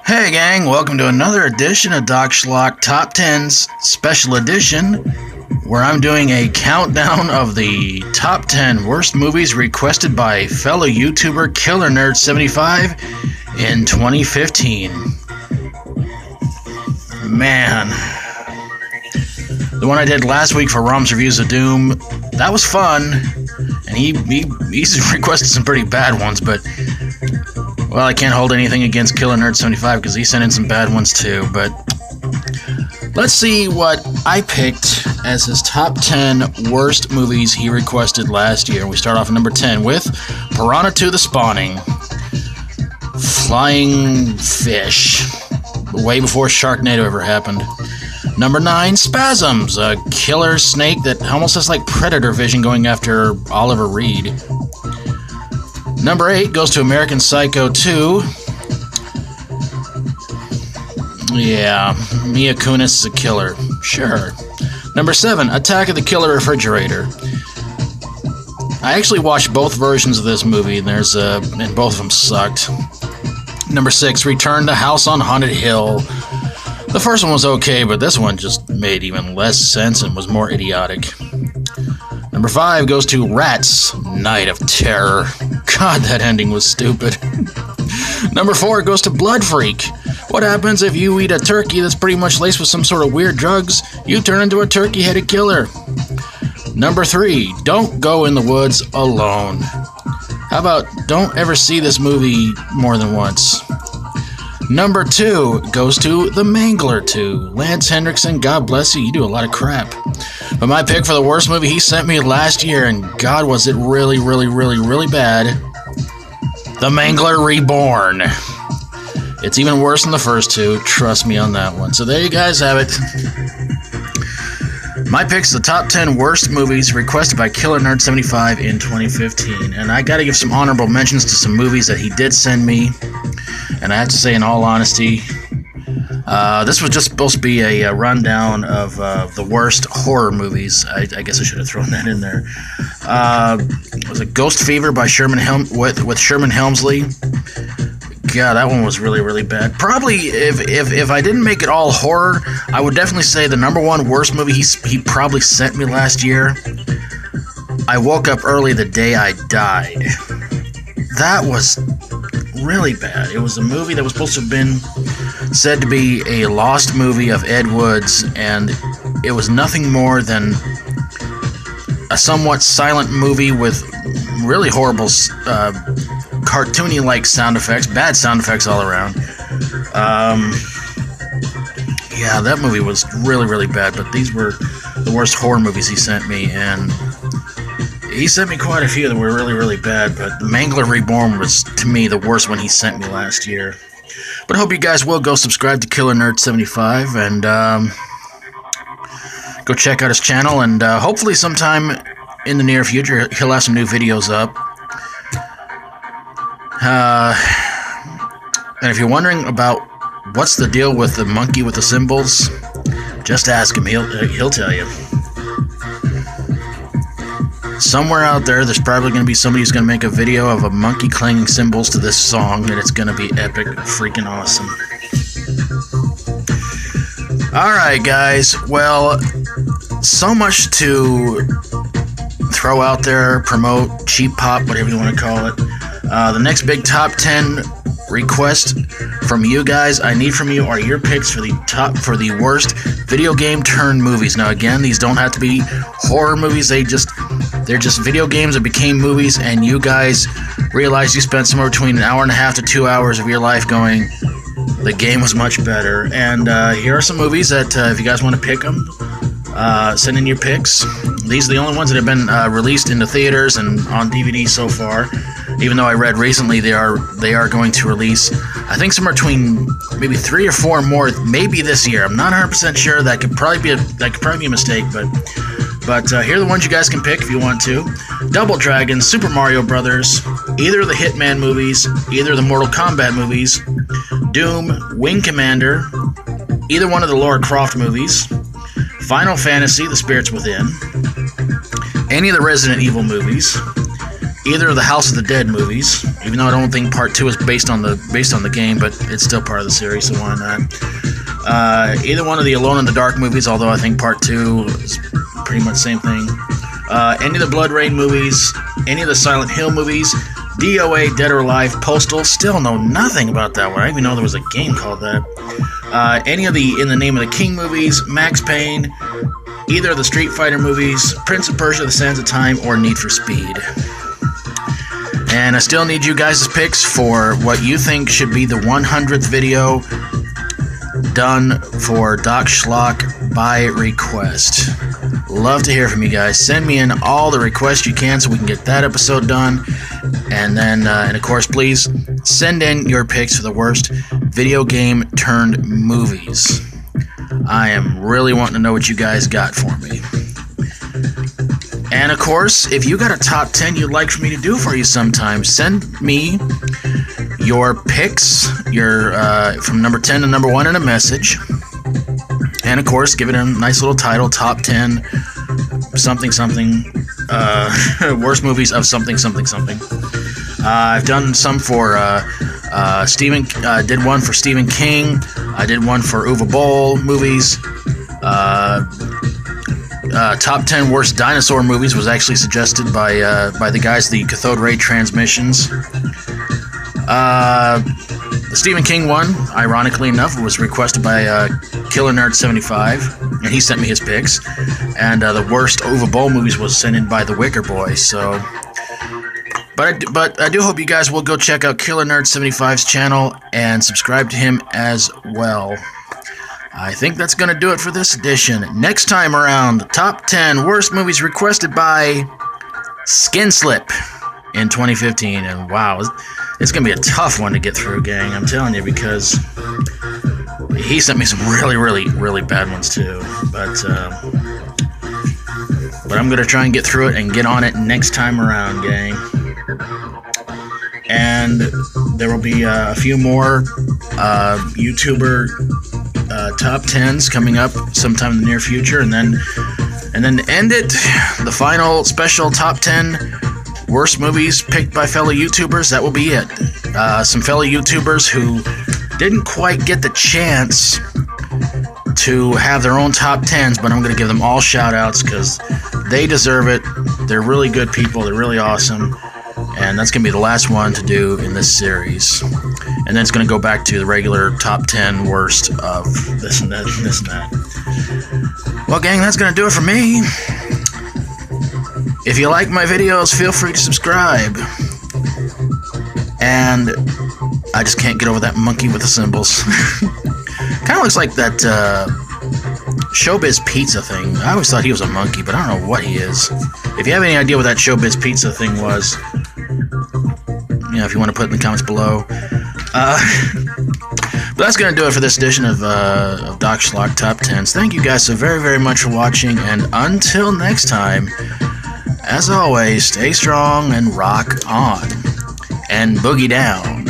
Hey gang, welcome to another edition of Doc Schlock Top 10s Special Edition, where I'm doing a countdown of the top 10 worst movies requested by fellow YouTuber killernerd75 in 2015. Man, the one I did last week for Rom's Reviews of Doom, that was fun, and he's requested some pretty bad ones, but well, I can't hold anything against killernerd75 because he sent in some bad ones too, but let's see what I picked as his top 10 worst movies he requested last year. We start off at number 10 with Piranha 2: The Spawning. Flying fish. Way before Sharknado ever happened. Number 9, Spasms, a killer snake that almost has like Predator vision going after Oliver Reed. Number 8 goes to American Psycho 2. Yeah, Mila Kunis is a killer. Sure. Number 7, Attack of the Killer Refrigerator. I actually watched both versions of this movie, and both of them sucked. Number 6, Return to House on Haunted Hill. The first one was okay, but this one just made even less sense and was more idiotic. Number 5 goes to Rats, Night of Terror. God, that ending was stupid. Number 4 goes to Blood Freak. What happens if you eat a turkey that's pretty much laced with some sort of weird drugs? You turn into a turkey-headed killer. Number 3, Don't Go in the Woods Alone. How about don't ever see this movie more than once? Number 2 goes to The Mangler 2. Lance Henriksen, God bless you, you do a lot of crap. But my pick for the worst movie he sent me last year, and God was it really, really, really, really bad, The Mangler Reborn. It's even worse than the first two, trust me on that one. So there you guys have it. My picks, the top 10 worst movies requested by killernerd75 in 2015. And I gotta give some honorable mentions to some movies that he did send me. And I have to say, in all honesty, this was just supposed to be a rundown of the worst horror movies. I guess I should have thrown that in there. Was it Ghost Fever by with Sherman Helmsley? God, that one was really, really bad. Probably, if I didn't make it all horror, I would definitely say the number one worst movie he probably sent me last year, I Woke Up Early the Day I Died. That was really bad. It was a movie that was supposed to have been said to be a lost movie of Ed Wood's, and it was nothing more than a somewhat silent movie with really horrible cartoony-like sound effects, bad sound effects all around. Yeah, that movie was really, really bad, but these were the worst horror movies he sent me, and he sent me quite a few that were really, really bad, but The Mangler Reborn was, to me, the worst one he sent me last year. But I hope you guys will go subscribe to killernerd75 and go check out his channel, and hopefully sometime in the near future he'll have some new videos up. And if you're wondering about what's the deal with the monkey with the symbols, just ask him, he'll tell you. Somewhere out there's probably going to be somebody who's going to make a video of a monkey clanging cymbals to this song, and it's going to be epic, freaking awesome. Alright guys, well, so much to throw out there, promote, cheap pop, whatever you want to call it. The next big top 10 request from you guys I need from you are your picks for the worst video game turn movies. Now again, these don't have to be horror movies, they're just video games that became movies, and you guys realize you spent somewhere between an hour and a half to 2 hours of your life going, the game was much better. And here are some movies that if you guys want to pick them, send in your picks. These are the only ones that have been released into theaters and on DVD so far. Even though I read recently they are going to release, I think somewhere between maybe 3 or 4 more, maybe this year. I'm not 100% sure. That could probably be a mistake, but here are the ones you guys can pick if you want to. Double Dragon, Super Mario Brothers, either the Hitman movies, either the Mortal Kombat movies, Doom, Wing Commander, either one of the Lara Croft movies, Final Fantasy, The Spirits Within, any of the Resident Evil movies, either of the House of the Dead movies, even though I don't think Part 2 is based on the game, but it's still part of the series, so why not? Either one of the Alone in the Dark movies, although I think Part 2 is pretty much the same thing. Any of the Blood Rain movies, any of the Silent Hill movies, DOA, Dead or Alive, Postal, still know nothing about that one. I didn't even know there was a game called that. Any of the In the Name of the King movies, Max Payne, either of the Street Fighter movies, Prince of Persia, The Sands of Time, or Need for Speed. And I still need you guys' picks for what you think should be the 100th video done for Doc Schlock by request. Love to hear from you guys. Send me in all the requests you can so we can get that episode done. And then, and of course, please send in your picks for the worst video game turned movies. I am really wanting to know what you guys got for me. And of course, if you got a top 10 you'd like for me to do for you sometime, send me your picks, from number 10 to number 1 in a message. And of course, give it a nice little title, Top 10 something something, worst movies of something something something. I've done some for Stephen. Did one for Stephen King. I did one for Uwe Boll movies. Top 10 worst dinosaur movies was actually suggested by the guys, the Cathode Ray Transmissions. The Stephen King one, ironically enough, was requested by killernerd75, and he sent me his picks. And the worst Uwe Boll movies was sent in by the Wicker Boy. So, but I do hope you guys will go check out killernerd75's channel and subscribe to him as well. I think that's going to do it for this edition. Next time around, top 10 worst movies requested by Skin Slip in 2015. And wow, it's going to be a tough one to get through, gang. I'm telling you, because he sent me some really, really, really bad ones too. But I'm going to try and get through it and get on it next time around, gang. And there will be a few more YouTuber top 10s coming up sometime in the near future, and then to end it, the final special top 10 worst movies picked by fellow YouTubers. That will be it. Some fellow YouTubers who didn't quite get the chance to have their own top 10s, but I'm going to give them all shout outs because they deserve it. They're really good people. They're really awesome. And that's going to be the last one to do in this series. And then it's going to go back to the regular top 10 worst of this and that, and this and that. Well, gang, that's going to do it for me. If you like my videos, feel free to subscribe. And I just can't get over that monkey with the cymbals. Kind of looks like that Showbiz Pizza thing. I always thought he was a monkey, but I don't know what he is. If you have any idea what that Showbiz Pizza thing was, you know, if you want to put it in the comments below. But that's going to do it for this edition of Doc Schlock Top 10s. Thank you guys so very, very much for watching, and until next time, as always, stay strong and rock on, and boogie down.